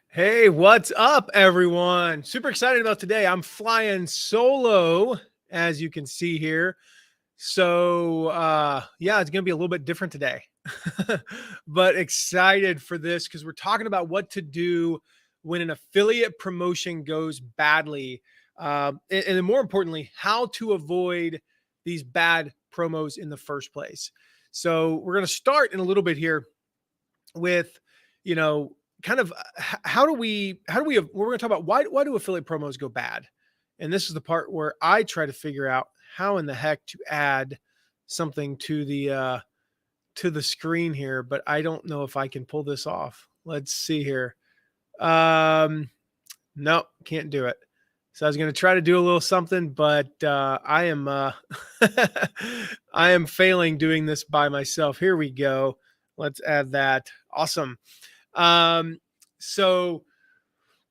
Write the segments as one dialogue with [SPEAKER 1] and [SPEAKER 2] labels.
[SPEAKER 1] Hey, what's up, everyone? Super excited about today. I'm flying solo, as you can see here. So, it's going to be a little bit different today, but excited for this because we're talking about what to do when an affiliate promotion goes badly. And then more importantly, how to avoid these bad promos in the first place. So, we're going to start in a little bit here with, you know, kind of we're going to talk about why do affiliate promos go bad? And this is the part where I try to figure out how in the heck to add something to the screen here, but I don't know if I can pull this off. Let's see here. No, can't do it. So I was going to try to do a little something, but I am I am failing doing this by myself. Here we go. Let's add that. Awesome. Um, so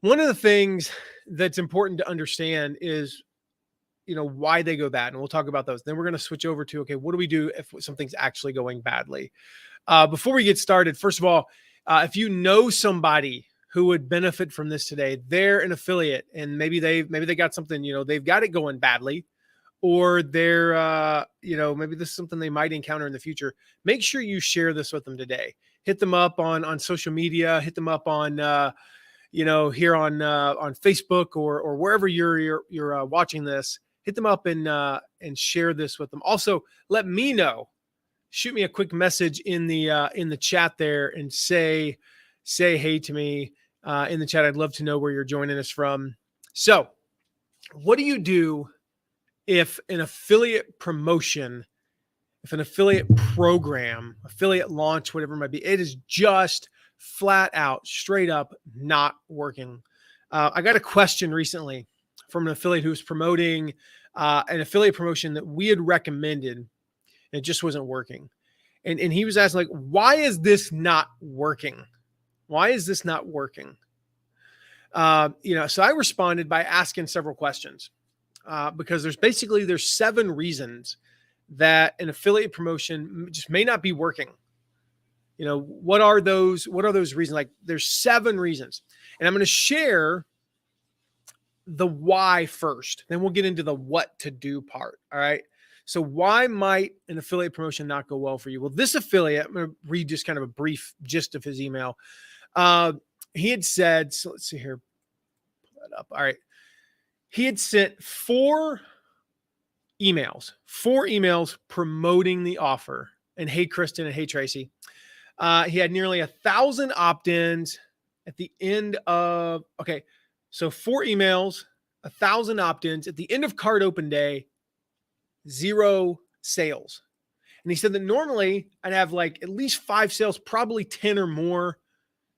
[SPEAKER 1] one of the things that's important to understand is, why they go bad. And we'll talk about those. Then we're going to switch over to, okay, what do we do if something's actually going badly? Before we get started, first of all, if you know somebody who would benefit from this today, they're an affiliate and maybe they got something, they've got it going badly, or they're, maybe this is something they might encounter in the future. Make sure you share this with them today. Hit them up on social media, hit them up on, here on Facebook or wherever you're watching this. Hit them up and share this with them. Also, let me know. Shoot me a quick message in the chat there and say hey to me in the chat. I'd love to know where you're joining us from. So, what do you do if an affiliate promotion, if an affiliate program, affiliate launch, whatever it might be, it is just flat out, straight up not working? I got a question recently from an affiliate who was promoting an affiliate promotion that we had recommended, and it just wasn't working. And he was asking, like, why is this not working? Why is this not working? So I responded by asking several questions because there's 7 reasons that an affiliate promotion just may not be working. What are those reasons? Like, there's 7 reasons. And I'm going to share the why first. Then we'll get into the what to do part. All right. So why might an affiliate promotion not go well for you? Well, this affiliate, I'm going to read just kind of a brief gist of his email. He had said, so let's see here. Pull that up. All right. He had sent 4 emails promoting the offer. And hey, Kristen, and hey, Tracy. He had nearly 1,000 opt-ins at the end of, okay, so 4 emails, 1,000 opt-ins at the end of card open day, 0 sales. And he said that normally I'd have like at least 5 sales, probably 10 or more.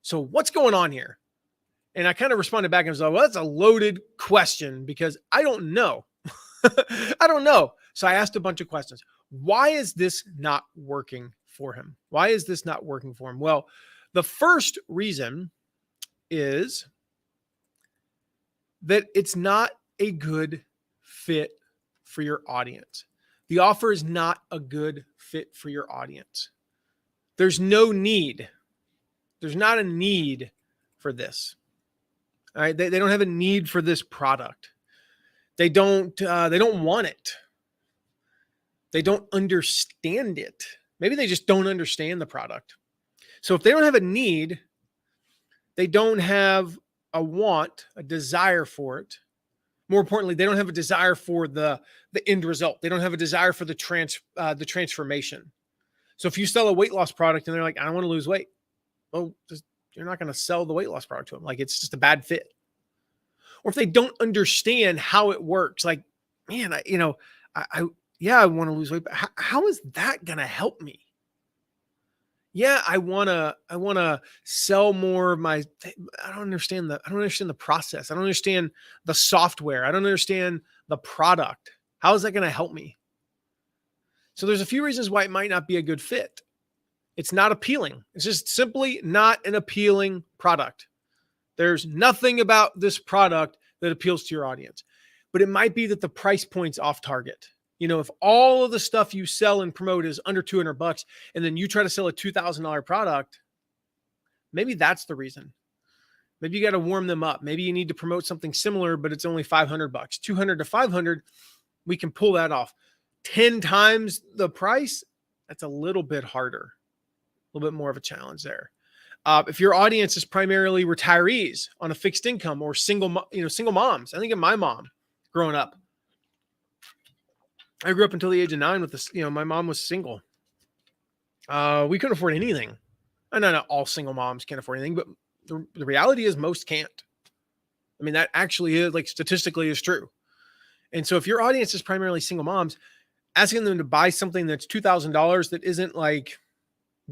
[SPEAKER 1] So what's going on here? And I kind of responded back and was like, well, that's a loaded question because I don't know. I don't know. So I asked a bunch of questions. Why is this not working for him? Why is this not working for him? Well, the first reason is that it's not a good fit for your audience. The offer is not a good fit for your audience. There's no need. There's not a need for this. All right. They don't have a need for this product. They don't want it. They don't understand it. Maybe they just don't understand the product. So if they don't have a need, they don't have a want, a desire for it. More importantly, they don't have a desire for the end result. They don't have a desire for the transformation. So if you sell a weight loss product and they're like, I don't want to lose weight, well, you're not going to sell the weight loss product to them. Like, it's just a bad fit. Or if they don't understand how it works, like, man, I want to lose weight, but how is that going to help me? Yeah, I want to sell more of my, I don't understand the process. I don't understand the software. I don't understand the product. How is that going to help me? So there's a few reasons why it might not be a good fit. It's not appealing. It's just simply not an appealing product. There's nothing about this product that appeals to your audience, but it might be that the price point's off target. If all of the stuff you sell and promote is under $200 and then you try to sell a $2,000 product, maybe that's the reason. Maybe you got to warm them up. Maybe you need to promote something similar, but it's only $500, 200 to 500. We can pull that off. 10 times the price. That's a little bit harder, a little bit more of a challenge there. If your audience is primarily retirees on a fixed income or single moms, I think of my mom growing up. I grew up until the age of 9 with this. My mom was single. We couldn't afford anything. I know not all single moms can't afford anything, but the reality is most can't. I mean, that actually is, like, statistically is true. And so if your audience is primarily single moms, asking them to buy something that's $2,000 that isn't like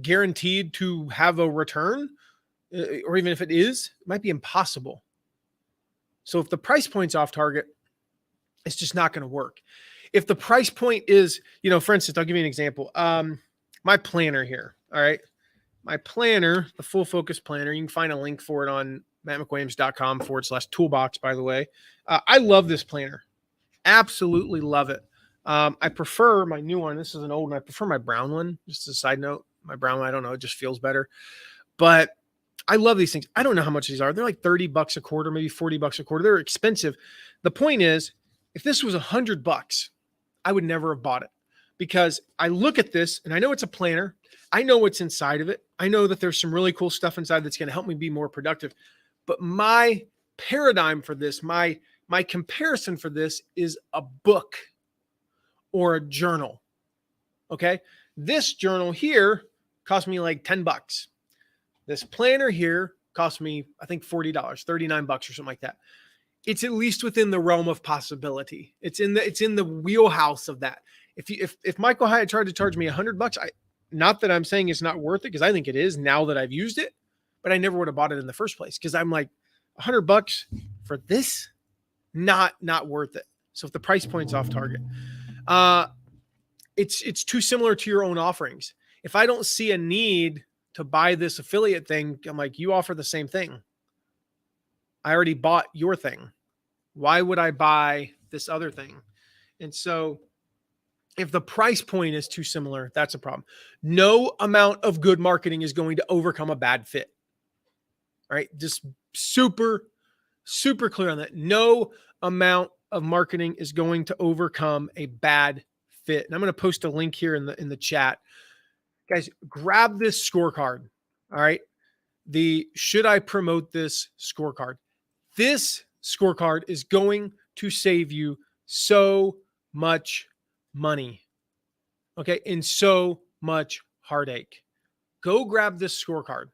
[SPEAKER 1] guaranteed to have a return, or even if it is, it might be impossible. So if the price point's off target, it's just not going to work. If the price point is, for instance, I'll give you an example. My planner here. All right. My planner, the Full Focus Planner, you can find a link for it on mattmcwilliams.com/toolbox, by the way. I love this planner. Absolutely love it. I prefer my new one. This is an old one. I prefer my brown one. Just as a side note, my brown one, I don't know, it just feels better. But I love these things. I don't know how much these are. They're like $30 a quarter, maybe $40 a quarter. They're expensive. The point is, if this was $100, I would never have bought it, because I look at this and I know it's a planner. I know what's inside of it. I know that there's some really cool stuff inside that's going to help me be more productive. But my paradigm for this, my comparison for this is a book or a journal. Okay. This journal here cost me like $10. This planner here cost me, I think, $40, $39 or something like that. It's at least within the realm of possibility. It's in the wheelhouse of that. If Michael Hyatt tried to charge me $100, not that I'm saying it's not worth it, because I think it is now that I've used it, but I never would have bought it in the first place, because I'm like, $100 for this, not worth it. So if the price point's off target, it's too similar to your own offerings. If I don't see a need to buy this affiliate thing, I'm like, you offer the same thing. I already bought your thing. Why would I buy this other thing? And so if the price point is too similar, that's a problem. No amount of good marketing is going to overcome a bad fit. All right. Just super, super clear on that. No amount of marketing is going to overcome a bad fit. And I'm going to post a link here in the chat. Guys, grab this scorecard. All right. The should I promote this scorecard? This scorecard is going to save you so much money. Okay. And so much heartache. Go grab this scorecard.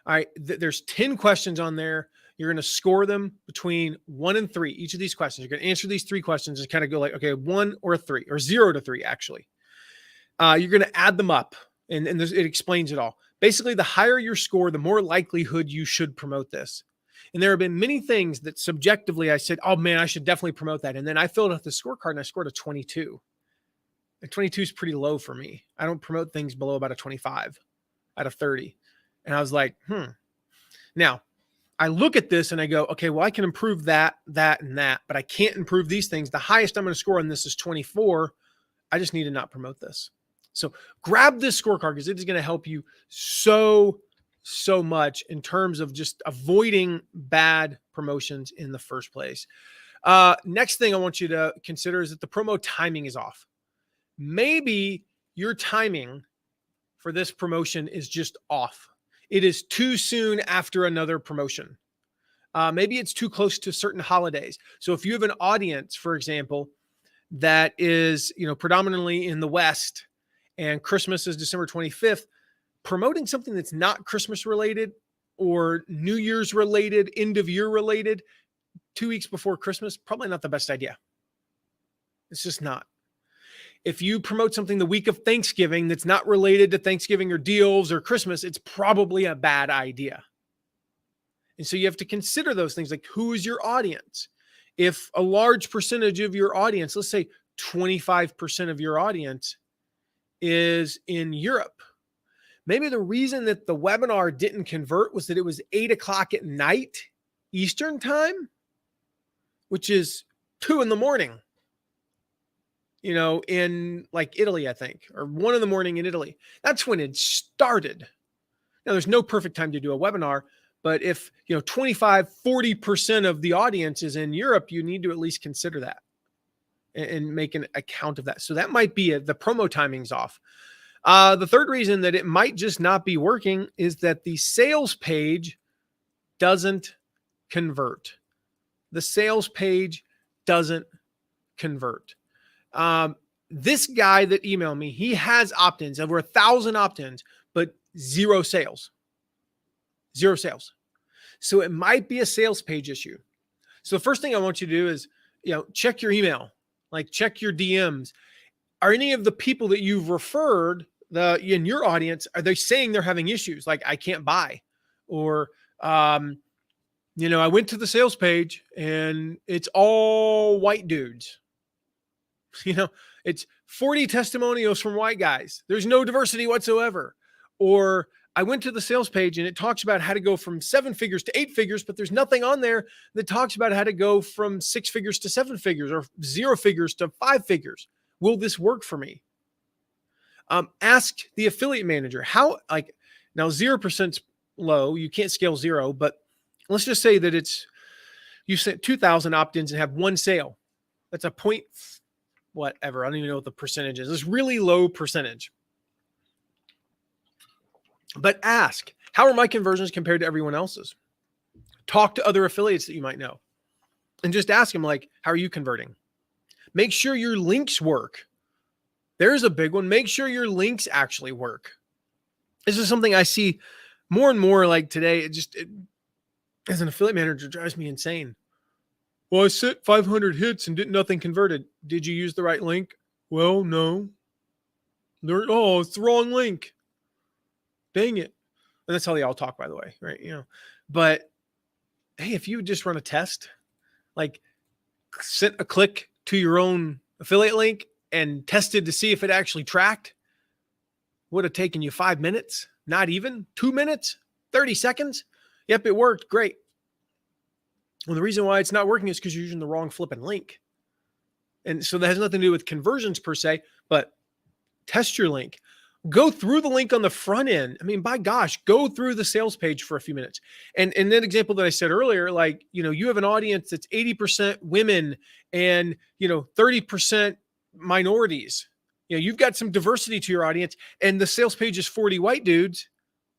[SPEAKER 1] All right. There's 10 questions on there. You're going to score them between 1 and 3. Each of these questions, you're going to answer these 3 questions and kind of go like, okay, 1 or 3, or 0 to 3, actually. You're going to add them up, and it explains it all. Basically, the higher your score, the more likelihood you should promote this. And there have been many things that subjectively I said, oh man, I should definitely promote that. And then I filled out the scorecard and I scored a 22. And 22 is pretty low for me. I don't promote things below about a 25 out of 30. And I was like, Now, I look at this and I go, okay, well, I can improve that, and that, but I can't improve these things. The highest I'm going to score on this is 24. I just need to not promote this. So grab this scorecard, because it is going to help you so much in terms of just avoiding bad promotions in the first place. Next thing I want you to consider is that the promo timing is off. Maybe your timing for this promotion is just off. It is too soon after another promotion. Maybe it's too close to certain holidays. So if you have an audience, for example, that is, predominantly in the West, and Christmas is December 25th, promoting something that's not Christmas related or New Year's related, end of year related, 2 weeks before Christmas, probably not the best idea. It's just not. If you promote something the week of Thanksgiving that's not related to Thanksgiving or deals or Christmas, it's probably a bad idea. And so you have to consider those things, like, who is your audience? If a large percentage of your audience, let's say 25% of your audience, is in Europe, maybe the reason that the webinar didn't convert was that it was 8:00 at night Eastern time, which is 2 a.m, in like Italy, I think, or 1 a.m. in Italy. That's when it started. Now, there's no perfect time to do a webinar, But if, 25, 40% of the audience is in Europe, you need to at least consider that and make an account of that. So that might be the promo timing's off. The third reason that it might just not be working is that the sales page doesn't convert. The sales page doesn't convert. This guy that emailed me, he has opt-ins, over 1,000 opt-ins, but zero sales. Zero sales. So it might be a sales page issue. So the first thing I want you to do is, check your email, like check your DMs. Are any of the people that you've referred in your audience, are they saying they're having issues? Like, I can't buy, or, I went to the sales page and it's all white dudes. It's 40 testimonials from white guys. There's no diversity whatsoever. Or I went to the sales page and it talks about how to go from 7 figures to 8 figures, but there's nothing on there that talks about how to go from 6 figures to 7 figures or 0 figures to 5 figures. Will this work for me? Ask the affiliate manager now 0%'s low. You can't scale 0, but let's just say that you sent 2,000 opt-ins and have 1 sale. That's a point whatever. I don't even know what the percentage is. It's really low percentage. But ask, how are my conversions compared to everyone else's? Talk to other affiliates that you might know and just ask them, like, how are you converting? Make sure your links work. There's a big one. Make sure your links actually work. This is something I see more and more like today. As an affiliate manager, drives me insane. Well, I sent 500 hits and nothing converted. Did you use the right link? Well, no. It's the wrong link. Dang it. And that's how they all talk, by the way, right? But hey, if you just run a test, like sent a click to your own affiliate link and tested to see if it actually tracked, would have taken you 5 minutes, not even 2 minutes, 30 seconds. Yep, it worked. Great. Well, the reason why it's not working is because you're using the wrong flipping link. And so that has nothing to do with conversions per se, but test your link. Go through the link on the front end. I mean, by gosh, go through the sales page for a few minutes. And that example that I said earlier, like, you have an audience that's 80% women and, 30% minorities. You've got some diversity to your audience and the sales page is 40 white dudes.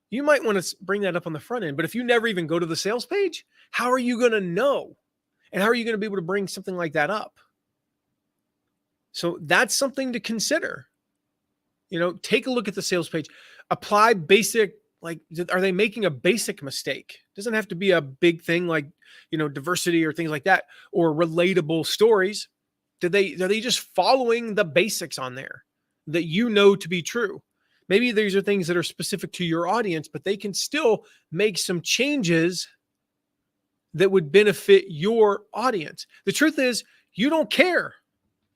[SPEAKER 1] You might want to bring that up on the front end. But if you never even go to the sales page, how are you going to know? And how are you going to be able to bring something like that up? So that's something to consider. Take a look at the sales page, apply basic, are they making a basic mistake? It doesn't have to be a big thing like, diversity or things like that, or relatable stories. Are they just following the basics on there that to be true? Maybe these are things that are specific to your audience, but they can still make some changes that would benefit your audience. The truth is, you don't care.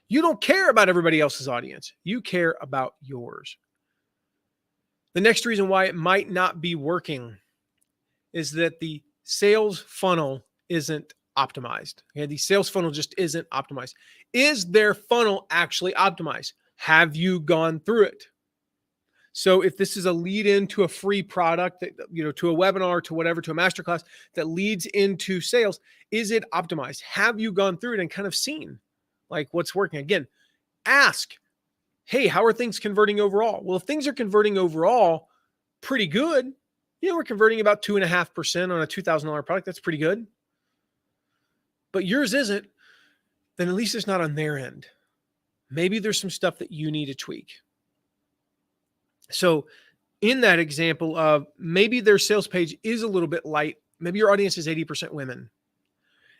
[SPEAKER 1] You don't care about everybody else's audience. You care about yours. The next reason why it might not be working is that the sales funnel isn't optimized. Okay, the sales funnel just isn't optimized. Is their funnel actually optimized? Have you gone through it? So if this is a lead into a free product, that, to a webinar, to whatever, to a masterclass that leads into sales, is it optimized? Have you gone through it and kind of seen like what's working? Again, ask, hey, how are things converting overall? Well, if things are converting overall pretty good, we're converting about 2.5% on a $2,000 product. That's pretty good. But yours isn't, then at least it's not on their end. Maybe there's some stuff that you need to tweak. So in that example of maybe their sales page is a little bit light, maybe your audience is 80% women,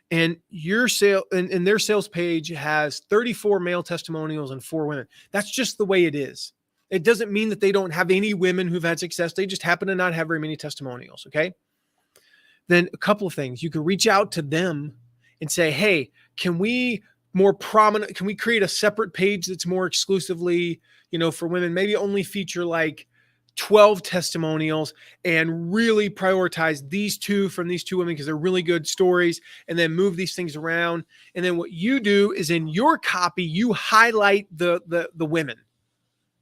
[SPEAKER 1] and your and their sales page has 34 male testimonials and 4 women. That's just the way it is. It doesn't mean that they don't have any women who've had success. They just happen to not have very many testimonials. Okay. Then a couple of things. You can reach out to them and say, hey, can we create a separate page that's more exclusively, for women, maybe only feature like 12 testimonials and really prioritize these 2 from these 2 women because they're really good stories, and then move these things around. And then what you do is in your copy, you highlight the women.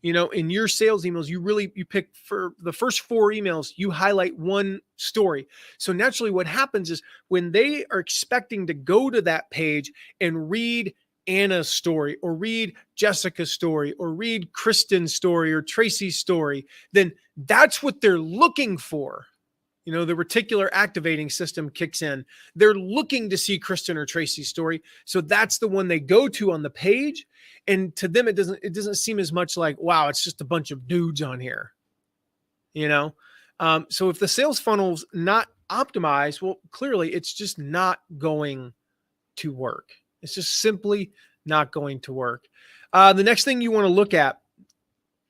[SPEAKER 1] In your sales emails, you pick for the first 4 emails, you highlight one story. So naturally what happens is when they are expecting to go to that page and read Anna's story or read Jessica's story or read Kristen's story or Tracy's story, then that's what they're looking for. The reticular activating system kicks in. They're looking to see Kristen or Tracy's story. So that's the one they go to on the page. And to them, it doesn't seem as much like, wow, it's just a bunch of dudes on here. So if the sales funnel's not optimized, well, clearly it's just not going to work. It's just simply not going to work. The next thing you want to look at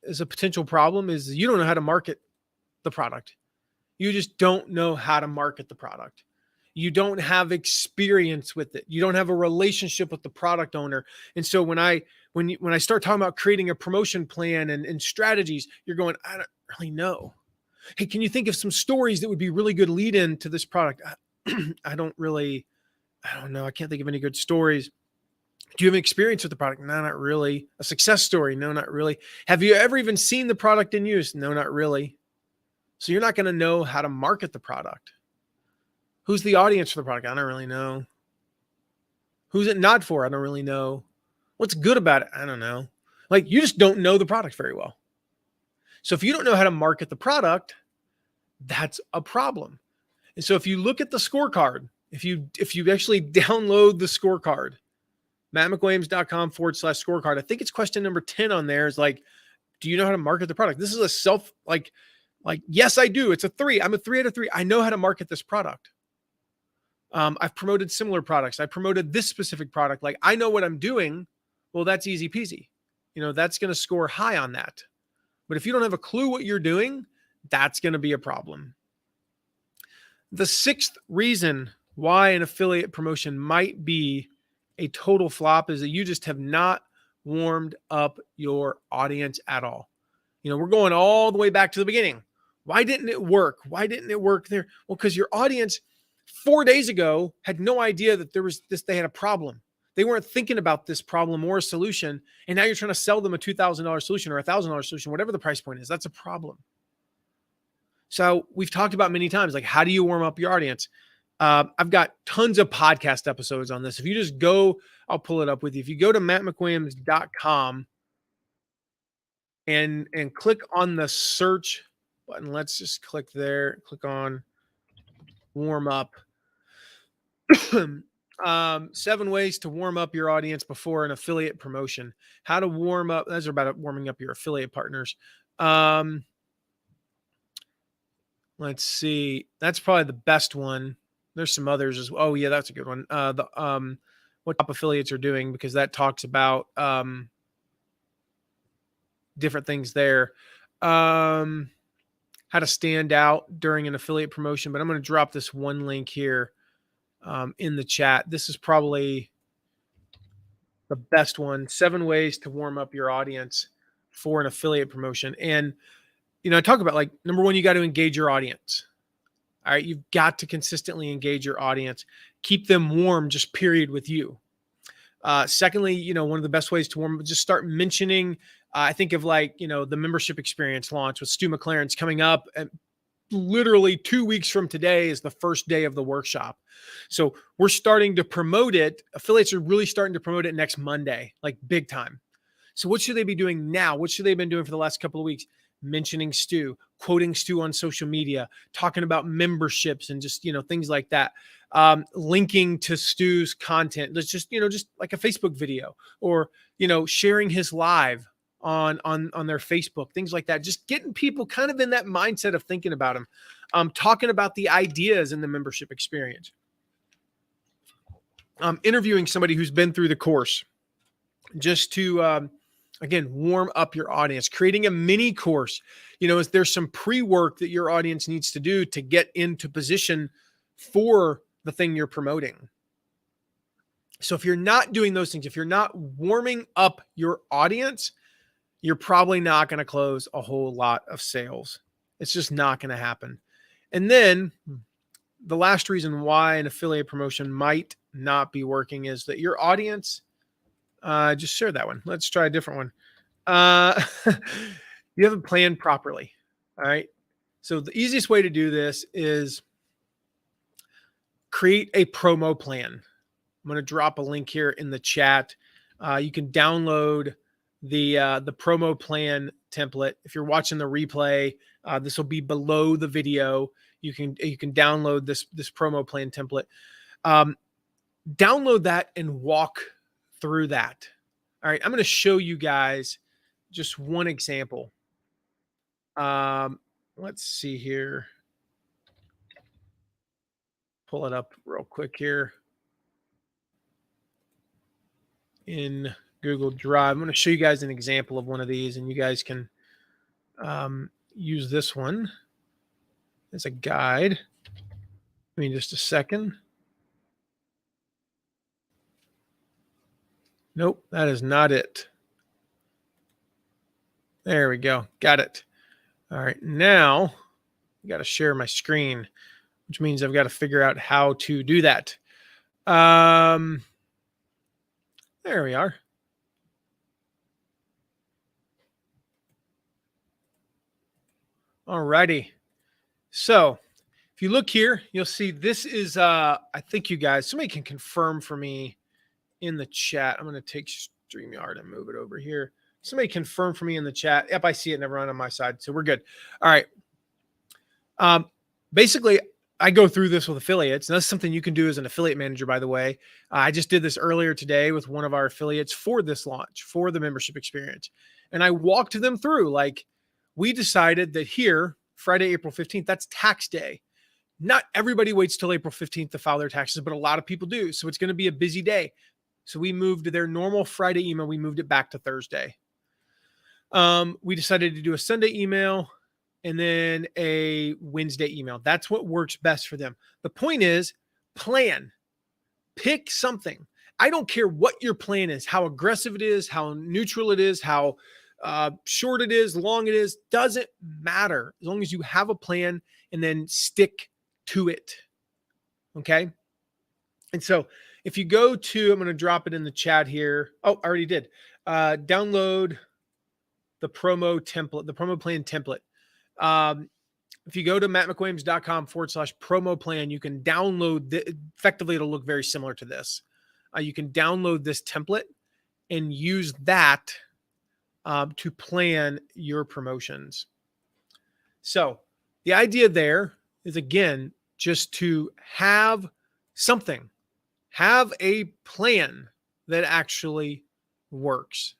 [SPEAKER 1] as a potential problem is you don't know how to market the product. You just don't know how to market the product. You don't have experience with it. You don't have a relationship with the product owner. And so when I start talking about creating a promotion plan and strategies, you're going, I don't really know. Hey, can you think of some stories that would be really good lead in to this product? I don't know. I can't think of any good stories. Do you have an experience with the product? No, not really. A success story? No, not really. Have you ever even seen the product in use? No, not really. So you're not going to know how to market the product. Who's the audience for the product? I don't really know. Who's it not for? I don't really know. What's good about it? I don't know. You just don't know the product very well. So if you don't know how to market the product, that's a problem. And so if you look at the scorecard, if you actually download the scorecard, mattmcwilliams.com/scorecard, I think it's question number 10 on there is do you know how to market the product? This is a yes, I do. It's a 3. I'm a 3 out of 3. I know how to market this product. I've promoted similar products. I promoted this specific product. I know what I'm doing. Well, that's easy peasy. That's going to score high on that. But if you don't have a clue what you're doing, that's going to be a problem. The 6th reason why an affiliate promotion might be a total flop is that you just have not warmed up your audience at all. We're going all the way back to the beginning. Why didn't it work? Why didn't it work there? Well, because your audience 4 days ago had no idea that they had a problem. They weren't thinking about this problem or a solution. And now you're trying to sell them a $2,000 solution or a $1,000 solution, whatever the price point is. That's a problem. So we've talked about many times, how do you warm up your audience? I've got tons of podcast episodes on this. If you just go, I'll pull it up with you. If you go to mattmcwilliams.com and click on the search button, let's just click there, click on warm up. 7 ways to warm up your audience before an affiliate promotion. How to warm up. Those are about warming up your affiliate partners. Let's see. That's probably the best one. There's some others as well. Oh yeah, that's a good one. What top affiliates are doing, because that talks about different things there. How to stand out during an affiliate promotion. But I'm going to drop this one link here in the chat. This is probably the best one. 7 ways to warm up your audience for an affiliate promotion. And, I talk about number 1, you got to engage your audience. All right. You've got to consistently engage your audience, keep them warm, just period, with you. Secondly, one of the best ways to warm, just start mentioning, I think of the membership experience launch with Stu McLaren's coming up, and literally 2 weeks from today is the first day of the workshop. So we're starting to promote it. Affiliates are really starting to promote it next Monday, big time. So what should they be doing now? What should they have been doing for the last couple of weeks? Mentioning Stu, quoting Stu on social media, talking about memberships and just, things like that. Linking to Stu's content. Let's just, just like a Facebook video, or, sharing his live on their Facebook, things like that. Just getting people kind of in that mindset of thinking about him. Talking about the ideas in the membership experience. Interviewing somebody who's been through the course, just to, again, warm up your audience. Creating a mini course. Is there some pre-work that your audience needs to do to get into position for the thing you're promoting? So if you're not doing those things, if you're not warming up your audience, you're probably not going to close a whole lot of sales. It's just not going to happen. And then the last reason why an affiliate promotion might not be working is that your audience, just share that one. Let's try a different one. Uh, you haven't planned properly. All right. So the easiest way to do this is create a promo plan. I'm going to drop a link here in the chat. You can download the promo plan template. If you're watching the replay, this will be below the video. You can download this promo plan template. Download that and walk through that. All right, I'm going to show you guys just one example. Let's see here. Pull it up real quick here in Google Drive. I'm going to show you guys an example of one of these, and you guys can use this one as a guide. Give me just a second. Nope, that is not it. There we go. Got it. All right, now I got to share my screen, which means I've got to figure out how to do that. There we are. All righty. So if you look here, you'll see this is, I think you guys, somebody can confirm for me in the chat. I'm going to take StreamYard and move it over here. Somebody confirm for me in the chat. Yep, I see it never run on my side. So we're good. All right. Basically, I go through this with affiliates. And that's something you can do as an affiliate manager, by the way. I just did this earlier today with one of our affiliates for this launch, for the membership experience. And I walked them through, like, we decided that here, Friday, April 15th, that's tax day. Not everybody waits till April 15th to file their taxes, but a lot of people do. So it's going to be a busy day. So we moved their normal Friday email. We moved it back to Thursday. We decided to do a Sunday email and then a Wednesday email. That's what works best for them. The point is, plan, pick something. I don't care what your plan is, how aggressive it is, how neutral it is, how short it is, long it is, doesn't matter. As long as you have a plan and then stick to it. Okay. And so if you go to, I'm going to drop it in the chat here. Oh, I already did. Download the promo template, the promo plan template. If you go to mattmcwilliams.com/promo plan, you can download effectively, it'll look very similar to this. You can download this template and use that to plan your promotions. So the idea there is, again, just to have something, have a plan that actually works.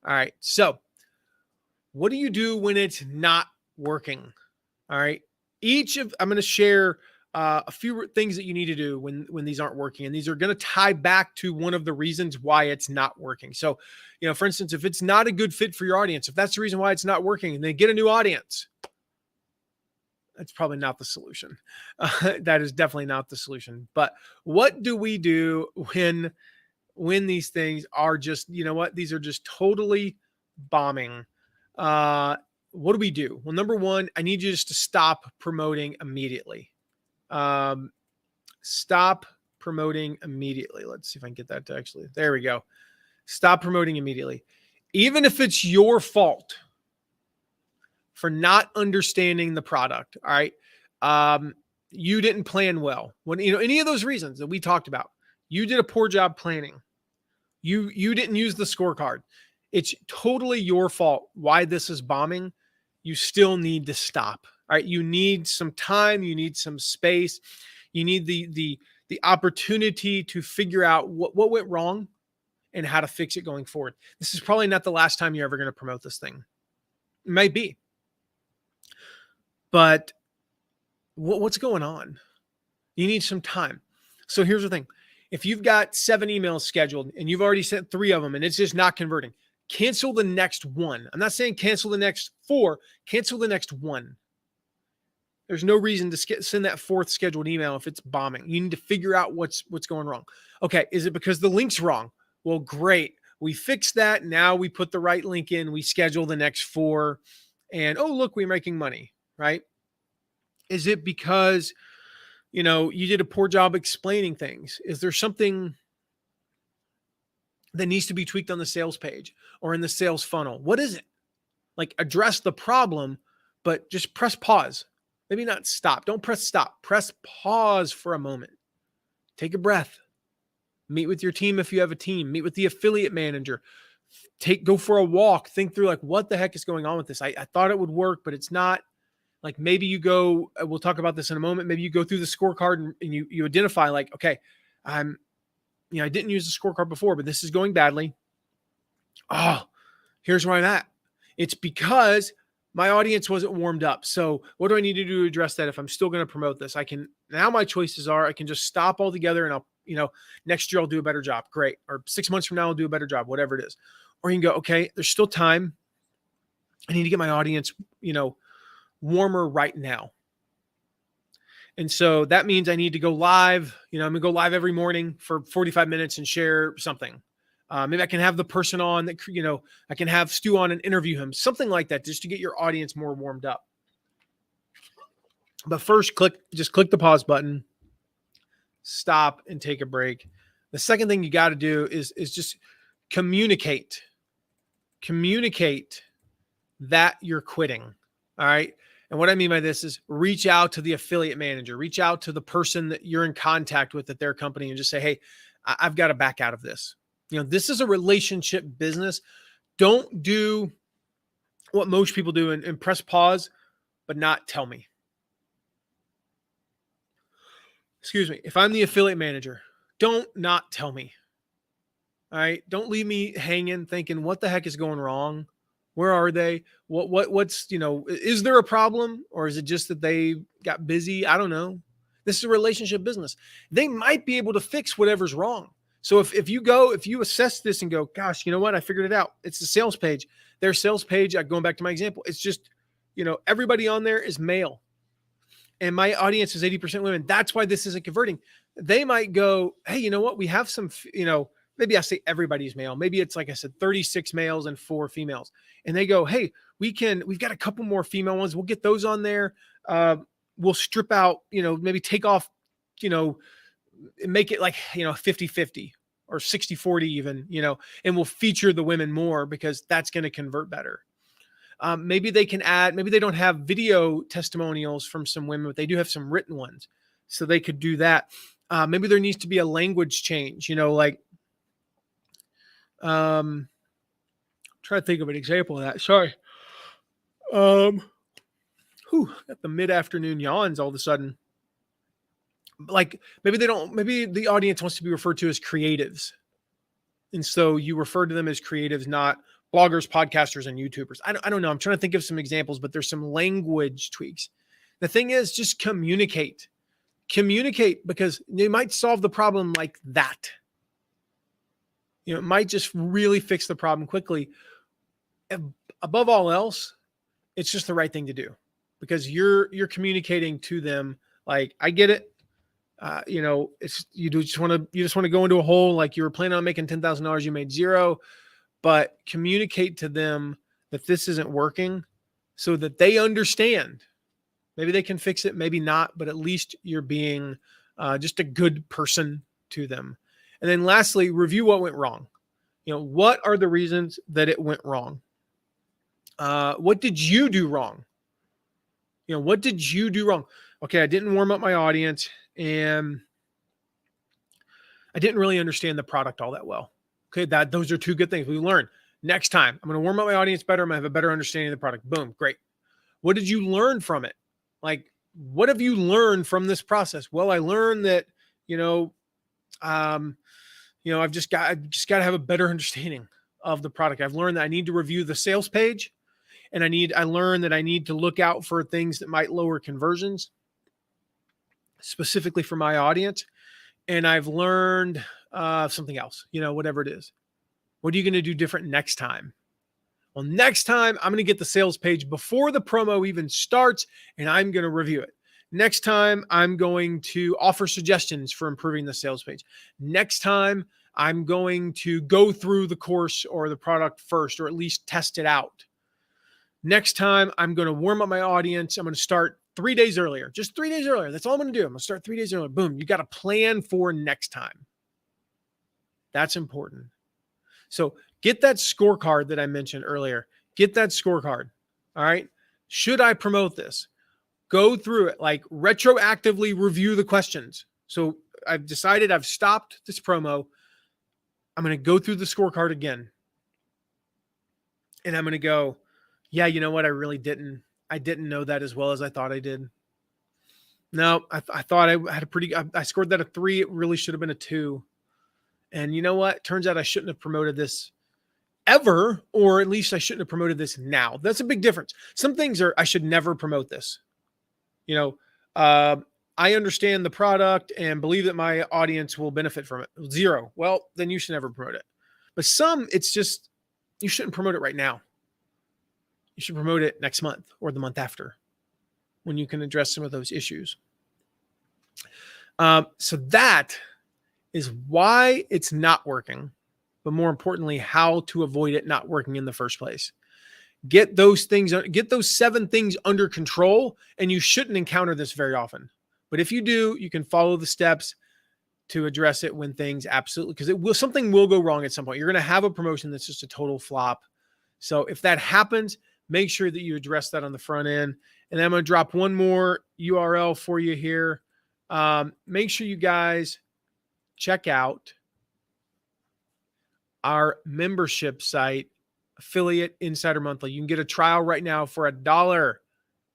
[SPEAKER 1] All right. So what do you do when it's not working? All right. I'm going to share a few things that you need to do when these aren't working. And these are going to tie back to one of the reasons why it's not working. So, for instance, if it's not a good fit for your audience, if that's the reason why it's not working, then get a new audience. That's probably not the solution. That is definitely not the solution. But what do we do when these things are just, these are just totally bombing? What do we do? Well, number one, I need you just to stop promoting immediately. Stop promoting immediately. Let's see if I can get that to actually, there we go. Stop promoting immediately. Even if it's your fault for not understanding the product. All right. You didn't plan well. When, any of those reasons that we talked about, you did a poor job planning. You didn't use the scorecard. It's totally your fault why this is bombing. You still need to stop. All right. You need some time. You need some space. You need the opportunity to figure out what went wrong and how to fix it going forward. This is probably not the last time you're ever going to promote this thing. It might be. But what's going on? You need some time. So here's the thing. If you've got 7 emails scheduled and you've already sent 3 of them and it's just not converting, cancel the next 1. I'm not saying cancel the next 4, cancel the next 1. There's no reason to send that 4th scheduled email if it's bombing. You need to figure out what's going wrong. Okay, is it because the link's wrong? Well, great. We fixed that. Now we put the right link in. We schedule the next 4. And, oh, look, we're making money, right? Is it because, you did a poor job explaining things? Is there something that needs to be tweaked on the sales page or in the sales funnel? What is it? Like, address the problem, but just press pause. Maybe not stop. Don't press stop. Press pause for a moment. Take a breath. Meet with your team if you have a team. Meet with the affiliate manager. Go for a walk. Think through, like, what the heck is going on with this? I thought it would work, but it's not. Like, maybe you go, we'll talk about this in a moment. Maybe you go through the scorecard and you identify, like, okay, I didn't use the scorecard before, but this is going badly. Oh, here's where I'm at. It's because my audience wasn't warmed up. So what do I need to do to address that? If I'm still going to promote this, now my choices are, I can just stop altogether and next year I'll do a better job. Great. Or 6 months from now, I'll do a better job, whatever it is. Or you can go, okay, there's still time. I need to get my audience, warmer right now. And so that means I need to go live. I'm going to go live every morning for 45 minutes and share something. Maybe I can have the person on that, I can have Stu on and interview him, something like that, just to get your audience more warmed up. But first, just click the pause button, stop, and take a break. The second thing you got to do is just communicate that you're quitting. All right. And what I mean by this is reach out to the affiliate manager, reach out to the person that you're in contact with at their company and just say, hey, I've got to back out of this. This is a relationship business. Don't do what most people do and press pause, but not tell me. Excuse me. If I'm the affiliate manager, don't not tell me. All right. Don't leave me hanging thinking, what the heck is going wrong? Where are they? What's, is there a problem, or is it just that they got busy? I don't know. This is a relationship business. They might be able to fix whatever's wrong. So if you assess this and go, gosh, you know what? I figured it out. It's the sales page. Their sales page, going back to my example, it's just, everybody on there is male. And my audience is 80% women. That's why this isn't converting. They might go, hey, you know what? We have some, maybe I say everybody's male. Maybe it's, like I said, 36 males and 4 females. And they go, hey, we've got a couple more female ones. We'll get those on there. We'll strip out, maybe take off, make it like, 50-50 or 60-40 even, and we'll feature the women more because that's going to convert better. Maybe they don't have video testimonials from some women, but they do have some written ones. So they could do that. Maybe there needs to be a language change, try to think of an example of that. Sorry. Got the mid-afternoon yawns all of a sudden. Like, maybe the audience wants to be referred to as creatives. And so you refer to them as creatives, not bloggers, podcasters, and YouTubers. I don't know. I'm trying to think of some examples, but there's some language tweaks. The thing is, just communicate because you might solve the problem like that. It might just really fix the problem quickly. Above all else, it's just the right thing to do because you're communicating to them. Like, I get it. You just want to go into a hole. Like, you were planning on making $10,000, you made $0, but communicate to them that this isn't working so that they understand. Maybe they can fix it, maybe not, but at least you're being just a good person to them. And then lastly, review what went wrong. What are the reasons that it went wrong? What did you do wrong? What did you do wrong? Okay, I didn't warm up my audience and I didn't really understand the product all that well. Okay, those are 2 good things we learned. Next time, I'm going to warm up my audience better. I'm going to have a better understanding of the product. Boom, great. What did you learn from it? Like, what have you learned from this process? Well, I learned that, I've just got to have a better understanding of the product. I've learned that I need to review the sales page, and I learned that I need to look out for things that might lower conversions, specifically for my audience. And I've learned something else, whatever it is. What are you going to do different next time? Well, next time I'm going to get the sales page before the promo even starts, and I'm going to review it. Next time, I'm going to offer suggestions for improving the sales page. Next time, I'm going to go through the course or the product first, or at least test it out. Next time, I'm going to warm up my audience. I'm going to start 3 days earlier, just 3 days earlier. That's all I'm going to do. I'm going to start 3 days earlier. Boom. You got a plan for next time. That's important. So get that scorecard that I mentioned earlier. Get that scorecard. All right. Should I promote this? Go through it, like retroactively review the questions. So I've decided I've stopped this promo. I'm going to go through the scorecard again. And I'm going to go, yeah, you know what? I didn't know that as well as I thought I did. No, I thought I had I scored that a 3. It really should have been a 2. And you know what? Turns out I shouldn't have promoted this ever, or at least I shouldn't have promoted this now. That's a big difference. Some things I should never promote this. I understand the product and believe that my audience will benefit from it. 0. Well, then you should never promote it. But some, it's just, you shouldn't promote it right now. You should promote it next month or the month after when you can address some of those issues. So that is why it's not working, but more importantly, how to avoid it not working in the first place. Get those 7 things under control, and you shouldn't encounter this very often. But if you do, you can follow the steps to address it when things absolutely, because something will go wrong at some point. You're going to have a promotion that's just a total flop. So if that happens, make sure that you address that on the front end. And I'm going to drop one more URL for you here. Make sure you guys check out our membership site, Affiliate Insider Monthly. You can get a trial right now for $1.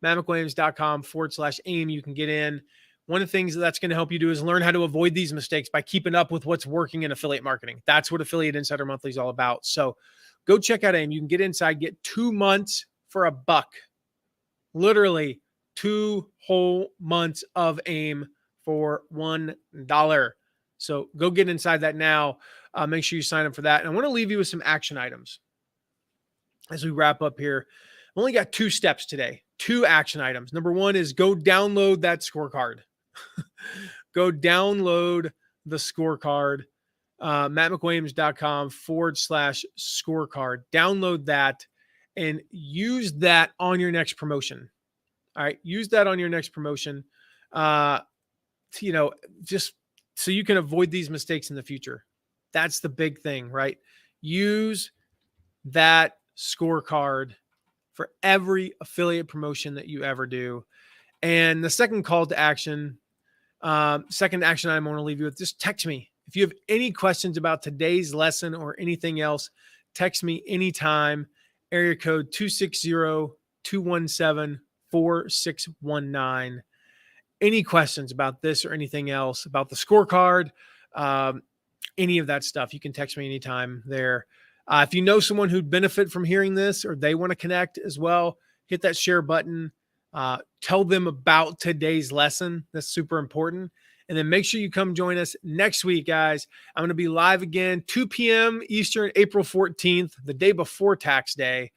[SPEAKER 1] MattMcWilliams.com/AIM. You can get in. One of the things that's going to help you do is learn how to avoid these mistakes by keeping up with what's working in affiliate marketing. That's what Affiliate Insider Monthly is all about. So go check out AIM. You can get inside, get 2 months for $1. Literally 2 whole months of AIM for $1. So go get inside that now. Make sure you sign up for that. And I want to leave you with some action items as we wrap up here. I've only got 2 steps today, 2 action items. Number 1 is go download that scorecard. Go download the scorecard, mattmcwilliams.com/scorecard. Download that and use that on your next promotion. All right. Use that on your next promotion, just so you can avoid these mistakes in the future. That's the big thing, right? Use that scorecard for every affiliate promotion that you ever do. And the second call to action, second action item I want to leave you with, just text me. If you have any questions about today's lesson or anything else, text me anytime. Area code 260-217-4619. Any questions about this or anything else, about the scorecard, any of that stuff, you can text me anytime there. If you know someone who'd benefit from hearing this or they want to connect as well, hit that share button. Tell them about today's lesson. That's super important. And then make sure you come join us next week, guys. I'm going to be live again, 2 p.m. Eastern, April 14th, the day before tax day.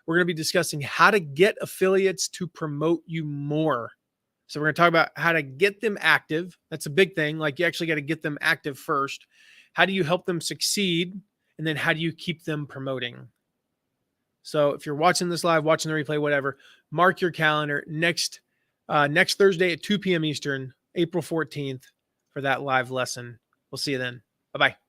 [SPEAKER 1] We're going to be discussing how to get affiliates to promote you more. So we're going to talk about how to get them active. That's a big thing. Like, you actually got to get them active first. How do you help them succeed? And then how do you keep them promoting? So if you're watching this live, watching the replay, whatever, mark your calendar next Thursday at 2 p.m. Eastern, April 14th, for that live lesson. We'll see you then. Bye-bye.